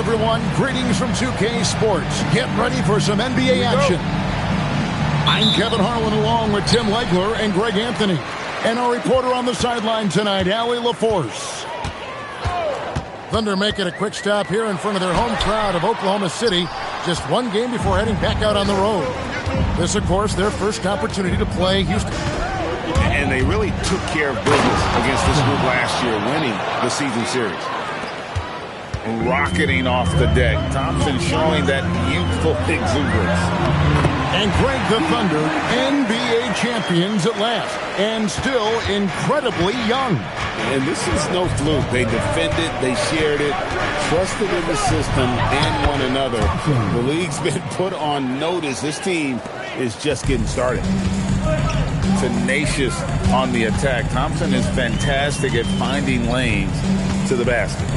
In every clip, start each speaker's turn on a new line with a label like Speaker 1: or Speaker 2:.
Speaker 1: everyone, greetings from 2K Sports. Get ready for some NBA action. I'm Kevin Harlan along with Tim Legler and Greg Anthony. And our reporter on the sideline tonight, Allie LaForce. Thunder making a quick stop here in front of their home crowd of Oklahoma City. Just one game before heading back out on the road. This, of course, their first opportunity to play Houston.
Speaker 2: And they really took care of business against this group last year, winning the season series. Rocketing off the deck. Thompson showing that youthful exuberance.
Speaker 1: And Greg, the Thunder, NBA champions at last, and still incredibly young.
Speaker 2: And this is no fluke. They defended, they shared it, trusted in the system and one another. The league's been put on notice. This team is just getting started. Tenacious on the attack. Thompson is fantastic at finding lanes to the basket.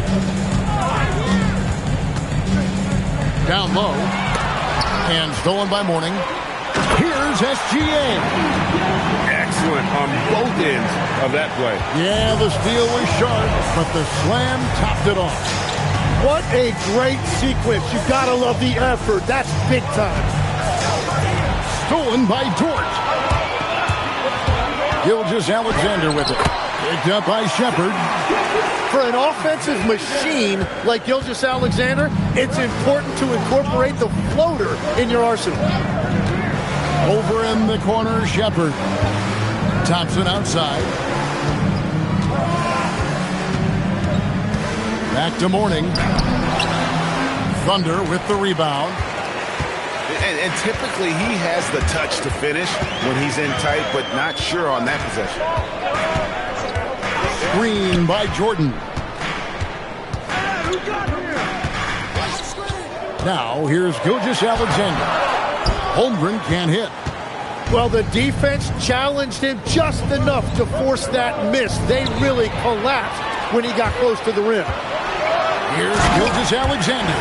Speaker 1: Down low. And stolen by Mourning. Here's SGA.
Speaker 2: Excellent on both ends of that play.
Speaker 1: Yeah, the steal was sharp, but the slam topped it off.
Speaker 3: What a great sequence. You gotta love the effort. That's big time.
Speaker 1: Stolen by Dort. Gilgeous-Alexander with it. Picked up by Shepard.
Speaker 3: For an offensive machine like Gilgeous-Alexander, it's important to incorporate the floater in your arsenal.
Speaker 1: Over in the corner, Shepard. Thompson outside. Back to Mourning. Thunder with the rebound.
Speaker 2: And typically he has the touch to finish when he's in tight, but not sure on that possession.
Speaker 1: Screen by Jordan. Now here's Gilgeous-Alexander. Holmgren can't hit.
Speaker 3: Well, the defense challenged him just enough to force that miss. They really collapsed when he got close to the rim.
Speaker 1: Here's Gilgeous-Alexander.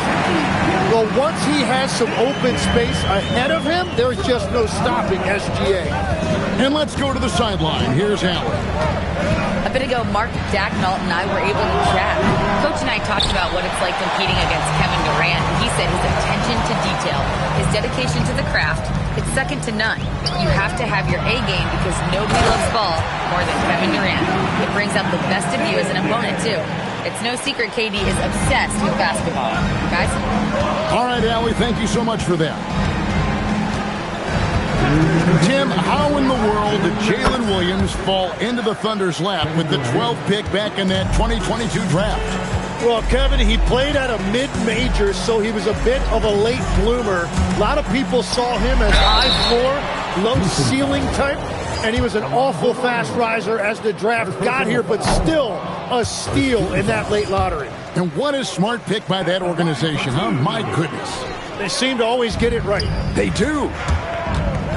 Speaker 3: Well, once he has some open space ahead of him, there's just no stopping SGA.
Speaker 1: And let's go to the sideline. Here's Allen.
Speaker 4: A bit ago, Mark Dacknault and I were able to chat. Coach and I talked about what it's like competing against Kevin Durant. He said his attention to detail, his dedication to the craft, it's second to none. You have to have your A game because nobody loves ball more than Kevin Durant. It brings out the best of you as an opponent, too. It's no secret KD is obsessed with basketball. Guys?
Speaker 1: All right, Allie, thank you so much for that. Tim, how in the world did Jalen Williams fall into the Thunder's lap with the 12th pick back in that 2022 draft?
Speaker 3: Well, Kevin, he played at a mid-major, so he was a bit of a late bloomer. A lot of people saw him as high floor, low ceiling type, and he was an awful fast riser as the draft got here, but still a steal in that late lottery.
Speaker 1: And what a smart pick by that organization, huh? My goodness.
Speaker 3: They seem to always get it right.
Speaker 1: They do.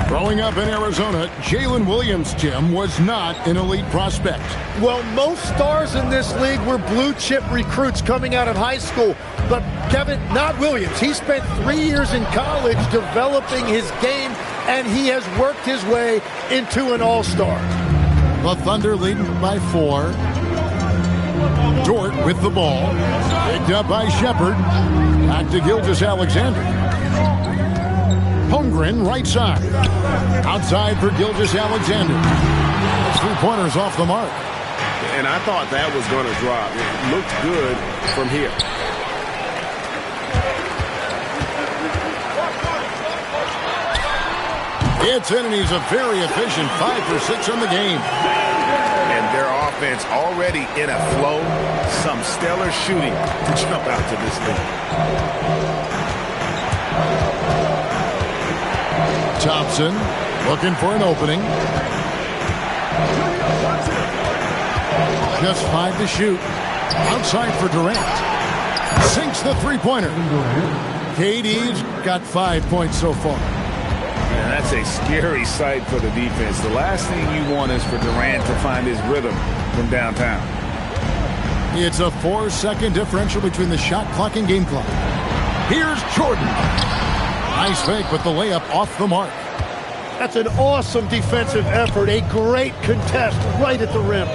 Speaker 1: Growing up in Arizona, Jalen Williams, Tim, was not an elite prospect.
Speaker 3: Well, most stars in this league were blue-chip recruits coming out of high school. But, Kevin, not Williams. He spent 3 years in college developing his game, and he has worked his way into an all-star.
Speaker 1: The Thunder leading by 4. Dort with the ball. Picked up by Shepard. Back to Gilgeous-Alexander. Holmgren right side. Outside for Gilgeous-Alexander. Those 3-pointers off the mark.
Speaker 2: And I thought that was going to drop. It looked good from here.
Speaker 1: It's in, and he's a very efficient 5 for 6 in the game.
Speaker 2: And their offense already in a flow. Some stellar shooting to jump out to this league.
Speaker 1: Thompson looking for an opening. Just 5 to shoot. Outside for Durant. Sinks the 3-pointer. KD's got 5 points so far.
Speaker 2: And that's a scary sight for the defense. The last thing you want is for Durant to find his rhythm from downtown.
Speaker 1: It's a 4-second differential between the shot clock and game clock. Here's Jordan. Nice fake with the layup off the mark.
Speaker 3: That's an awesome defensive effort. A great contest right at the rim.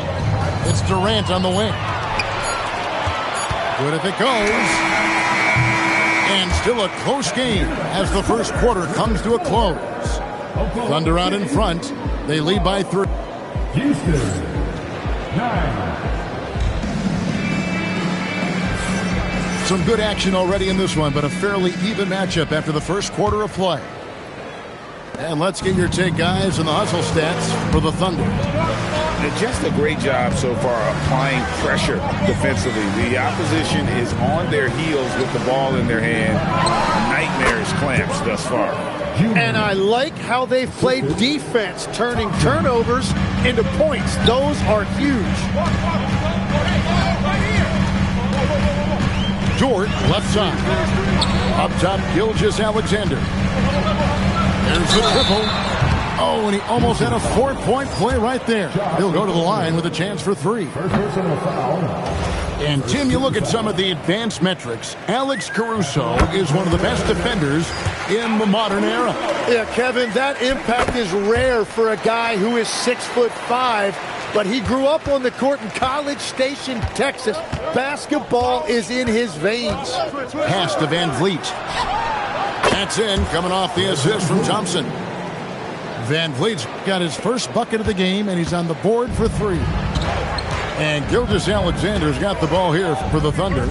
Speaker 1: It's Durant on the wing. Good if it goes. And still a close game as the first quarter comes to a close. Thunder out in front. They lead by 3.
Speaker 5: Houston, 9.
Speaker 1: Some good action already in this one, but a fairly even matchup after the first quarter of play. And let's get your take, guys, on the hustle stats for the Thunder.
Speaker 2: Just a great job so far applying pressure defensively. The opposition is on their heels with the ball in their hand. Nightmares clamps thus far.
Speaker 3: And I like how they've played defense, turning turnovers into points. Those are huge.
Speaker 1: Dort, left side. Up top, Gilgeous-Alexander. There's the triple. Oh, and he almost had a 4-point play right there. He'll go to the line with a chance for 3. And, Tim, you look at some of the advanced metrics. Alex Caruso is one of the best defenders in the modern era.
Speaker 3: Yeah, Kevin, that impact is rare for a guy who is 6'5", but he grew up on the court in College Station, Texas. Basketball is in his veins.
Speaker 1: Pass to Van Vliet. That's in, coming off the assist from Thompson. Van Vliet's got his first bucket of the game, and he's on the board for 3. And Gilgeous-Alexander's got the ball here for the Thunder.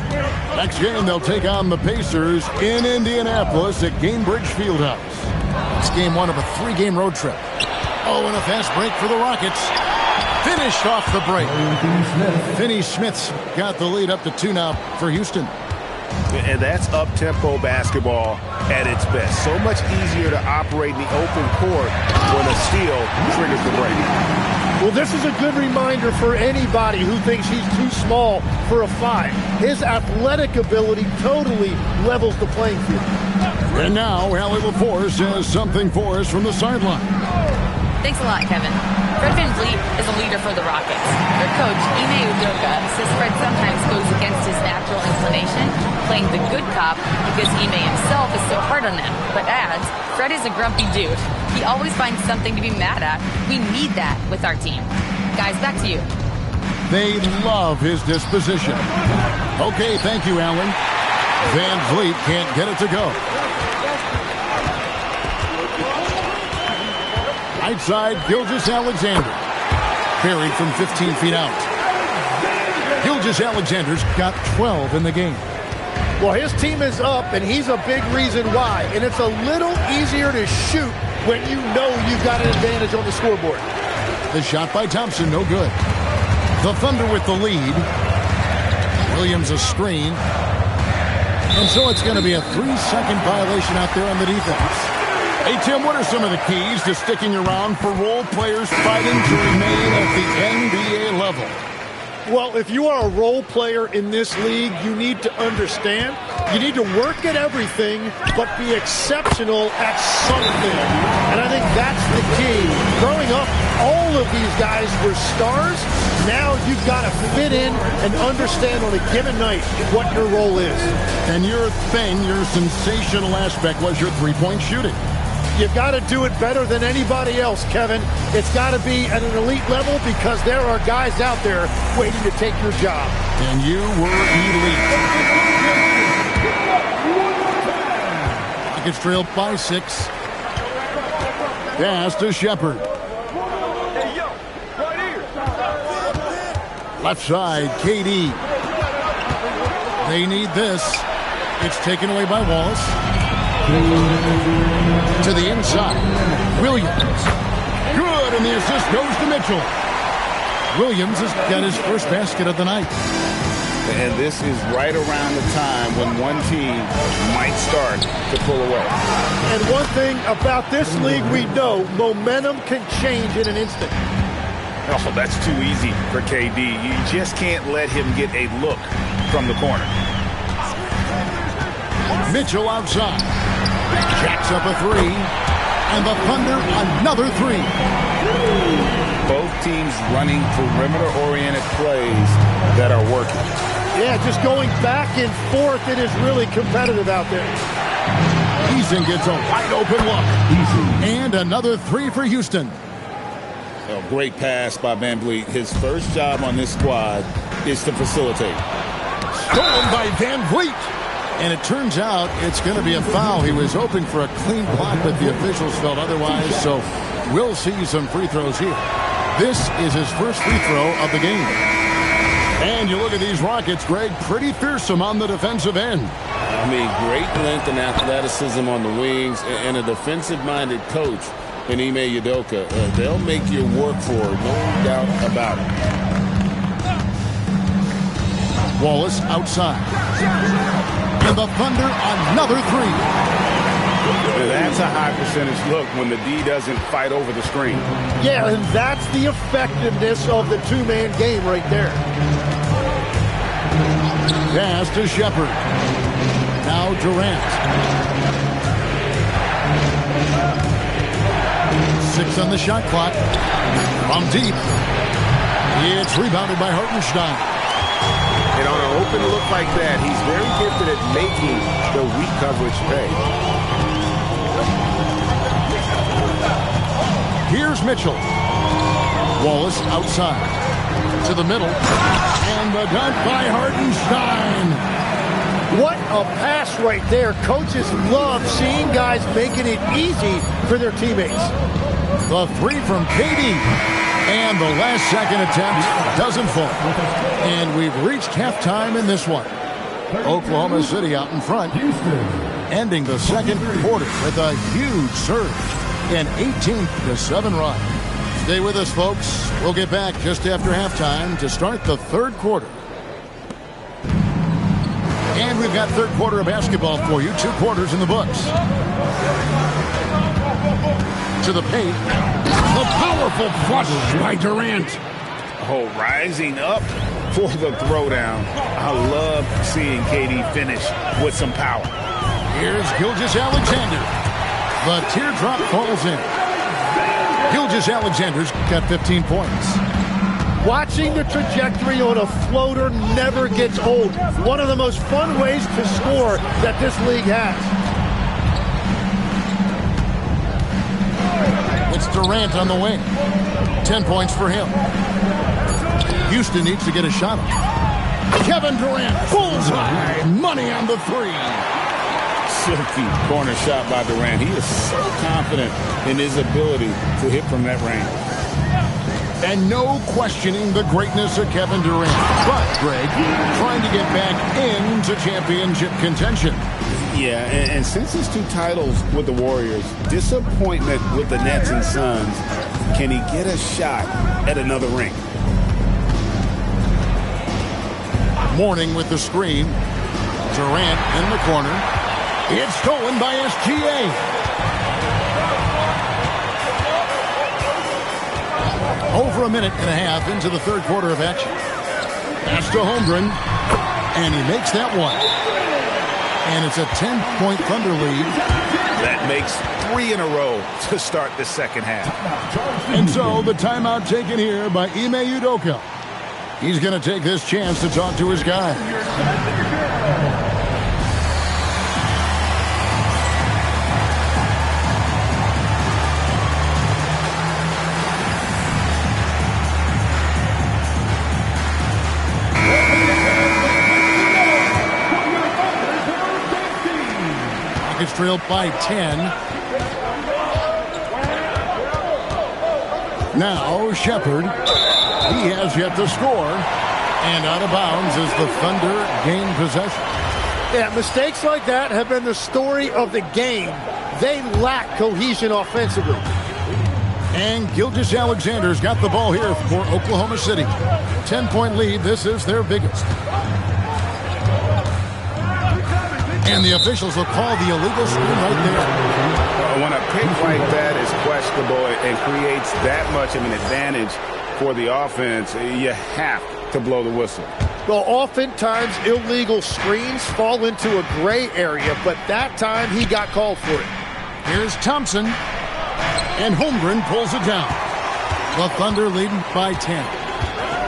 Speaker 1: Next game, they'll take on the Pacers in Indianapolis at Gainbridge Fieldhouse. It's game 1 of a 3-game road trip. Oh, and a fast break for the Rockets. Finished off the break. Finney-Smith's got the lead up to 2 now for Houston.
Speaker 2: And that's up-tempo basketball at its best. So much easier to operate in the open court when a steal triggers the break.
Speaker 3: Well, this is a good reminder for anybody who thinks he's too small for a 5. His athletic ability totally levels the playing field.
Speaker 1: And now, Allie LaForce has something for us from the sideline.
Speaker 4: Thanks a lot, Kevin. Fred VanVleet is a leader for the Rockets. Their coach, Ime Udoka, says Fred sometimes goes against his natural inclination, playing the good cop because Ime himself is so hard on them, but adds, Fred is a grumpy dude. He always finds something to be mad at. We need that with our team. Guys, back to you.
Speaker 1: They love his disposition. Okay, thank you, Allen. Van Vliet can't get it to go. Right side, Gilgeous-Alexander. Buried from 15 feet out. Gilgeous-Alexander's got 12 in the game.
Speaker 3: Well, his team is up, and he's a big reason why. And it's a little easier to shoot when you know you've got an advantage on the scoreboard.
Speaker 1: The shot by Thompson, no good. The Thunder with the lead. Williams a screen. And so it's going to be a 3-second violation out there on the defense. Hey, Tim, what are some of the keys to sticking around for role players fighting to remain at the NBA level?
Speaker 3: Well, if you are a role player in this league, you need to understand. You need to work at everything, but be exceptional at something. And I think that's the key. Growing up, all of these guys were stars. Now you've got to fit in and understand on a given night what your role is.
Speaker 1: And your thing, your sensational aspect was your three-point shooting.
Speaker 3: You've got to do it better than anybody else, Kevin. It's got to be at an elite level because there are guys out there waiting to take your job.
Speaker 1: And you were elite. It's trailed by 6. Pass to Shepard. Left side, KD. They need this. It's taken away by Wallace. To the inside. Williams. Good, and the assist goes to Mitchell. Williams has got his first basket of the night.
Speaker 2: And this is right around the time when one team might start to pull away.
Speaker 3: And one thing about this league we know, momentum can change in an instant.
Speaker 2: Oh, that's too easy for KD. You just can't let him get a look from the corner.
Speaker 1: Mitchell outside. Jacks up a 3. And the Thunder another 3.
Speaker 2: Both teams running perimeter-oriented plays that are working.
Speaker 3: Yeah, just going back and forth, it is really competitive out there.
Speaker 1: Eason gets a wide open look. And another 3 for Houston.
Speaker 2: A great pass by VanVleet. His first job on this squad is to facilitate.
Speaker 1: Stolen by VanVleet. And it turns out it's going to be a foul. He was hoping for a clean block, but the officials felt otherwise. So we'll see some free throws here. This is his first free throw of the game. And you look at these Rockets, Greg, pretty fearsome on the defensive end.
Speaker 2: I mean, great length and athleticism on the wings, and a defensive-minded coach in Ime Udoka. They'll make you work for it, no doubt about it.
Speaker 1: Wallace outside. And the Thunder another three.
Speaker 2: That's a high percentage look when the D doesn't fight over the screen.
Speaker 3: Yeah, and that's the effectiveness of the two-man game right there.
Speaker 1: Pass to Shepard. Now Durant. 6 on the shot clock. From deep. It's rebounded by Hartenstein.
Speaker 2: And on an open look like that, he's very gifted at making the weak coverage pay.
Speaker 1: Here's Mitchell. Wallace outside. To the middle. And the dunk by Hartenstein.
Speaker 3: What a pass right there. Coaches love seeing guys making it easy for their teammates.
Speaker 1: The three from KD. And the last second attempt doesn't fall. And we've reached halftime in this one. Oklahoma City out in front. Ending the second quarter with a huge surge. An 18-7 run. Stay with us, folks. We'll get back just after halftime to start the third quarter. And we've got third quarter of basketball for you. 2 quarters in the books. To the paint. The powerful flush by Durant.
Speaker 2: Oh, rising up for the throwdown. I love seeing KD finish with some power.
Speaker 1: Here's Gilgeous-Alexander. The teardrop falls in. Gilgeous-Alexander's got 15 points.
Speaker 3: Watching the trajectory on a floater never gets old. One of the most fun ways to score that this league has.
Speaker 1: It's Durant on the wing. 10 points for him. Houston needs to get a shot off. Kevin Durant, bullseye. Money on the three.
Speaker 2: Silky corner shot by Durant. He is so confident in his ability to hit from that range.
Speaker 1: And no questioning the greatness of Kevin Durant. But, Greg, trying to get back into championship contention.
Speaker 2: Yeah, and since his 2 titles with the Warriors, disappointment with the Nets and Suns, can he get a shot at another ring?
Speaker 1: Mourning with the screen. Durant in the corner. It's stolen by SGA. Over a minute and a half into the third quarter of action. Pass to Holmgren. And he makes that one. And it's a 10-point Thunder lead.
Speaker 2: That makes 3 in a row to start the second half.
Speaker 1: And so the timeout taken here by Ime Udoka. He's going to take this chance to talk to his guy. Rockets trailed by 10. Now Shepard. He has yet to score. And out of bounds as the Thunder gain possession.
Speaker 3: Yeah, mistakes like that have been the story of the game. They lack cohesion offensively.
Speaker 1: And Gilgeous-Alexander's got the ball here for Oklahoma City. 10-point lead. This is their biggest. And the officials will call the illegal screen right there.
Speaker 2: When a pick like that is questionable and creates that much of an advantage for the offense, you have to blow the whistle.
Speaker 3: Well, oftentimes illegal screens fall into a gray area, but that time he got called for it.
Speaker 1: Here's Thompson. And Holmgren pulls it down. The Thunder leading by 10.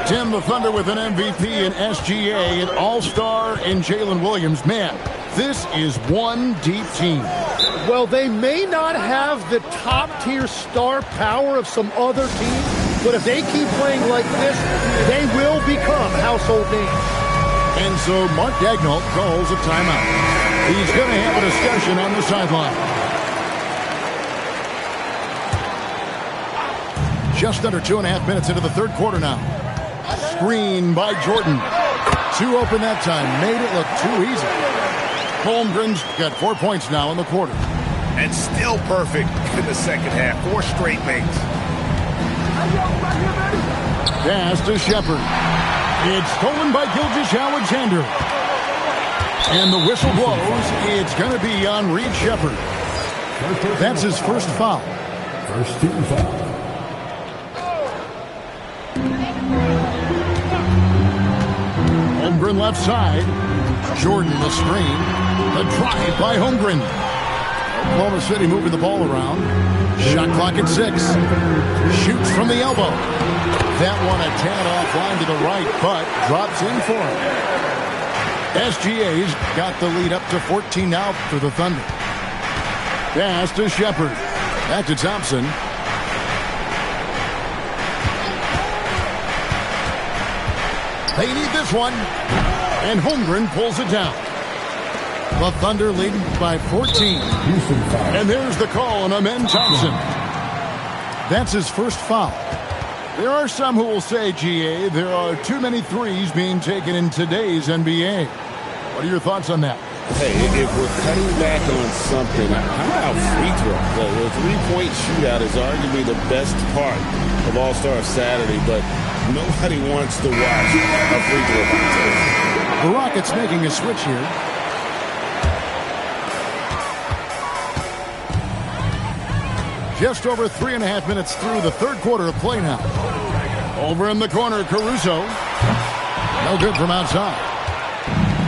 Speaker 1: Tim, the Thunder with an MVP in SGA, an all-star in Jalen Williams. Man, this is one deep team.
Speaker 3: Well, they may not have the top-tier star power of some other teams, but if they keep playing like this, they will become household names.
Speaker 1: And so Mark Daigneault calls a timeout. He's going to have a discussion on the sideline. Just under 2.5 minutes into the third quarter now. Screen by Jordan. Too open that time. Made it look too easy. Holmgren's got 4 points now in the quarter.
Speaker 2: And still perfect in the second half. 4 straight makes.
Speaker 1: Pass to Shepard. It's stolen by Gilgeous-Alexander. And the whistle blows. It's going to be on Reed Shepard. That's his first foul.
Speaker 5: First team foul.
Speaker 1: Holmgren left side. Jordan the screen. The drive by Holmgren. Oklahoma City moving the ball around. Shot clock at 6. Shoots from the elbow. That one a tad offline to the right, but drops in for him. SGA's got the lead up to 14 now for the Thunder. Pass to Shepard. Back to Thompson. They need this one. And Holmgren pulls it down. The Thunder lead by 14. And there's the call on Amen Thompson. That's his first foul. There are some who will say, GA, there are too many threes being taken in today's NBA. What are your thoughts on that?
Speaker 2: Hey, if we're cutting back on something, how about free throw? The three-point shootout is arguably the best part of All-Star Saturday, but nobody wants to watch a free throw contest.
Speaker 1: The Rockets making a switch here. Just over 3.5 minutes through the third quarter of play now. Over in the corner, Caruso. No good from outside.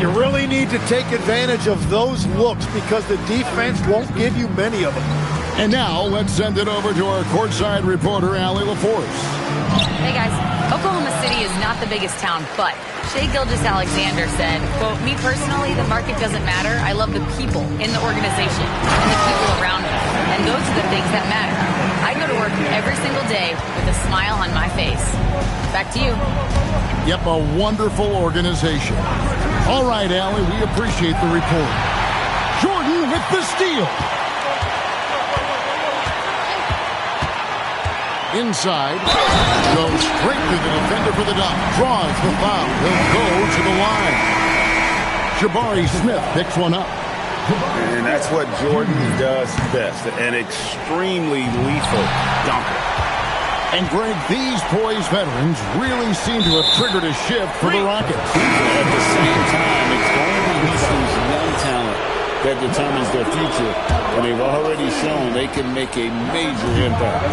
Speaker 3: You really need to take advantage of those looks because the defense won't give you many of them.
Speaker 1: And now let's send it over to our courtside reporter, Allie LaForce.
Speaker 4: Hey guys, Oklahoma City is not the biggest town, but Shai Gilgeous-Alexander said, quote, me personally, the market doesn't matter. I love the people in the organization and the people around me. And those are the things that matter. I go to work every single day with a smile on my face. Back to you.
Speaker 1: Yep, a wonderful organization. All right, Allie, we appreciate the report. Jordan with the steal. Inside. Goes straight to the defender for the dunk. Draws the foul. He'll go to the line. Jabari Smith picks one up.
Speaker 2: And that's what Jordan does best. An extremely lethal dunker.
Speaker 1: And Greg, these poised veterans really seem to have triggered a shift for the Rockets.
Speaker 2: At the same time, it's going to be Houston's young talent that determines their future. And they've already shown they can make a major impact.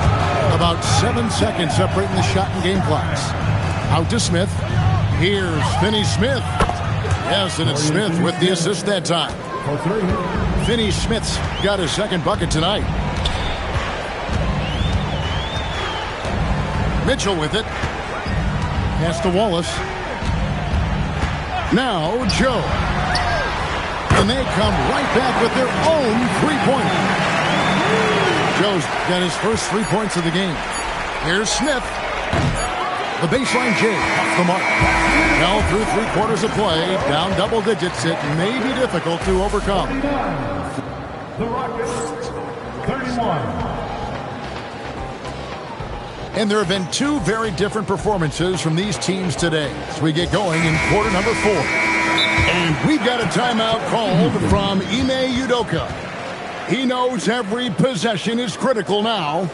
Speaker 1: About 7 seconds separating the shot and game clocks. Out to Smith. Here's Finney Smith. Yes, and it's Smith with the assist that time. Finney Smith's got his second bucket tonight. Mitchell with it. Pass to Wallace. Now Joe. And they come right back with their own three-pointer. Joe's got his first 3 points of the game. Here's Smith. The baseline J off the mark. Now through 3 quarters of play, down double digits, it may be difficult to overcome.
Speaker 5: The Rockets, 31.
Speaker 1: And there have been 2 very different performances from these teams today as we get going in quarter number 4. And we've got a timeout called from Ime Udoka. He knows every possession is critical now.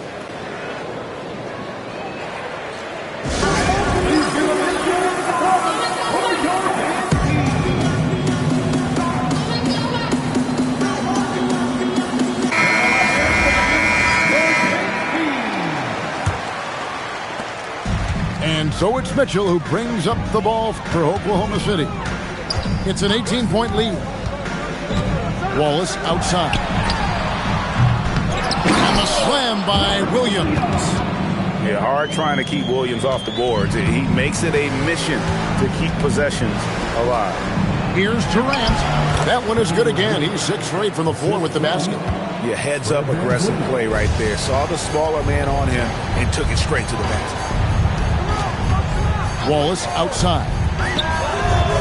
Speaker 1: And so it's Mitchell who brings up the ball for Oklahoma City. It's an 18-point lead. Wallace outside. And the slam by Williams.
Speaker 2: Yeah, hard trying to keep Williams off the boards. He makes it a mission to keep possessions alive.
Speaker 1: Here's Durant. That one is good again. He's 6 for 8 from the floor with the basket.
Speaker 2: Yeah, heads-up aggressive play right there. Saw the smaller man on him and took it straight to the basket.
Speaker 1: Wallace outside.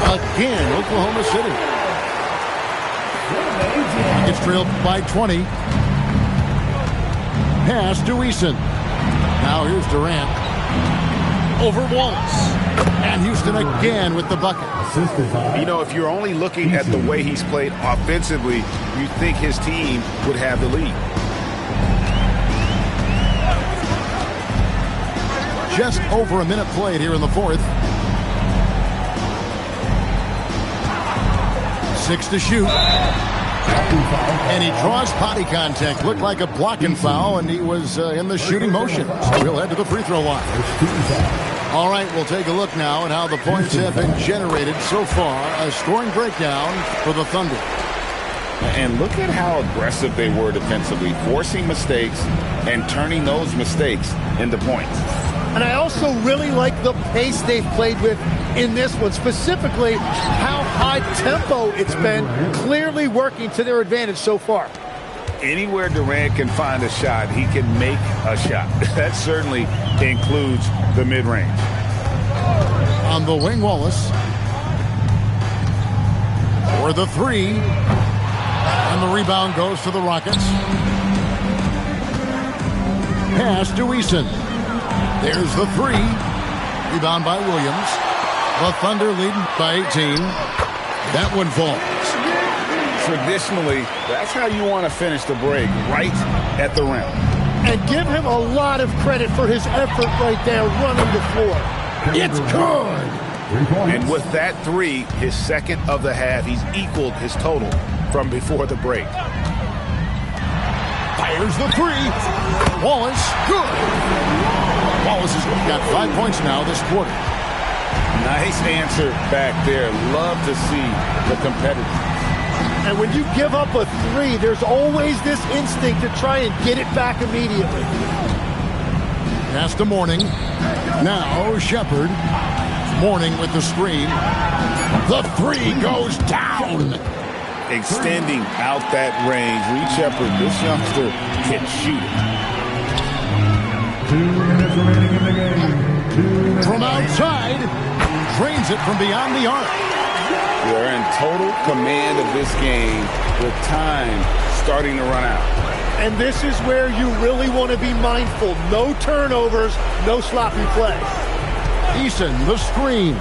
Speaker 1: Again, Oklahoma City. It's trailed by 20. Pass to Eason. Now here's Durant. Over Wallace. And Houston again with the bucket.
Speaker 6: You know, if you're only looking at the way he's played offensively, you'd think his team would have the lead.
Speaker 1: Just over a minute played here in the fourth. 6 to shoot. And he draws body contact. Looked like a blocking foul, and he was in the shooting motion. So he'll head to the free throw line. All right, we'll take a look now at how the points have been generated so far. A scoring breakdown for the Thunder.
Speaker 2: And look at how aggressive they were defensively, forcing mistakes and turning those mistakes into points.
Speaker 3: And I also really like the pace they've played with in this one, specifically how high tempo it's been, clearly working to their advantage so far.
Speaker 6: Anywhere Durant can find a shot, he can make a shot. That certainly includes the mid-range.
Speaker 1: On the wing, Wallace. For the three. And the rebound goes to the Rockets. Pass to Eason. There's the three. Rebound by Williams. The Thunder leading by 18. That one falls.
Speaker 2: Traditionally, that's how you want to finish the break, right at the rim.
Speaker 3: And give him a lot of credit for his effort right there running the floor.
Speaker 1: It's good.
Speaker 6: And with that three, his second of the half, he's equaled his total from before the break.
Speaker 1: Fires the three. Wallace, good. Wallace has got 5 points now this quarter.
Speaker 2: Nice answer back there. Love to see the competitors.
Speaker 3: And when you give up a three, there's always this instinct to try and get it back immediately.
Speaker 1: Pass to Mourning. Now Shepard. Mourning with the screen. The three goes down.
Speaker 2: Extending out that range. Reed Shepard, this youngster can shoot it.
Speaker 5: 2 minutes remaining in the game.
Speaker 1: From outside. Drains it from beyond the arc.
Speaker 2: They're in total command of this game with time starting to run out.
Speaker 3: And this is where you really want to be mindful. No turnovers, no sloppy play.
Speaker 1: Eason, the screen.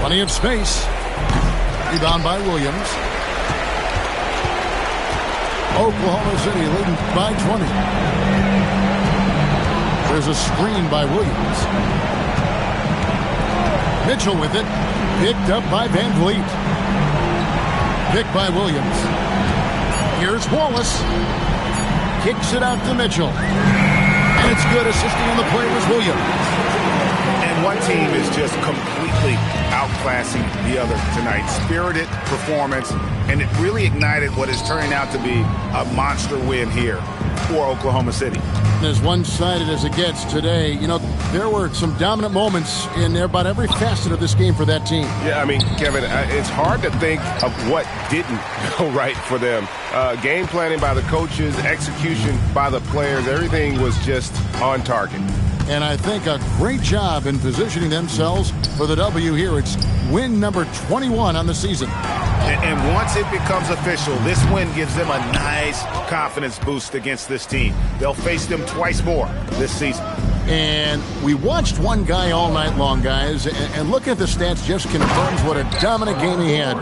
Speaker 1: Plenty of space. Rebound by Williams. Oklahoma City leading by 20. There's a screen by Williams. Mitchell with it. Picked up by Van Vliet. Picked by Williams. Here's Wallace. Kicks it out to Mitchell. And it's good. Assisting on the play was Williams.
Speaker 6: And one team is just completely outclassing the other tonight. Spirited performance, and it really ignited what is turning out to be a monster win here for Oklahoma City.
Speaker 1: As one-sided as it gets today, you know, there were some dominant moments in about every facet of this game for that team.
Speaker 7: Yeah, I mean, Kevin, it's hard to think of what didn't go right for them. Game planning by the coaches, execution by the players, everything was just on target.
Speaker 1: And I think a great job in positioning themselves for the W here. It's win number 21 on the season.
Speaker 6: And once it becomes official, this win gives them a nice confidence boost against this team. They'll face them twice more this season.
Speaker 1: And we watched one guy all night long, guys, and looking at the stats just confirms what a dominant game he had.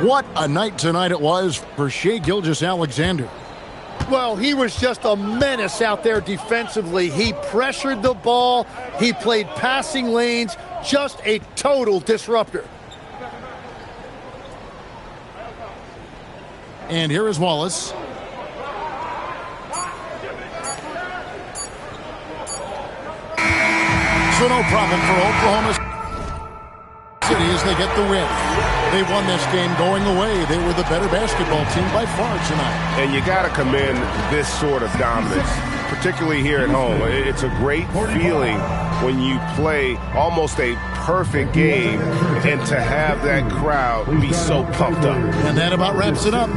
Speaker 1: What a night tonight it was for Shai Gilgeous-Alexander.
Speaker 3: Well, he was just a menace out there defensively. He pressured the ball. He played passing lanes. Just a total disruptor.
Speaker 1: And here is Wallace. So no problem for Oklahoma City as they get the win. They won this game going away. They were the better basketball team by far tonight.
Speaker 7: And you got to commend this sort of dominance, particularly here at home. It's a great feeling when you play almost a perfect game and to have that crowd be so pumped up.
Speaker 1: And that about wraps it up.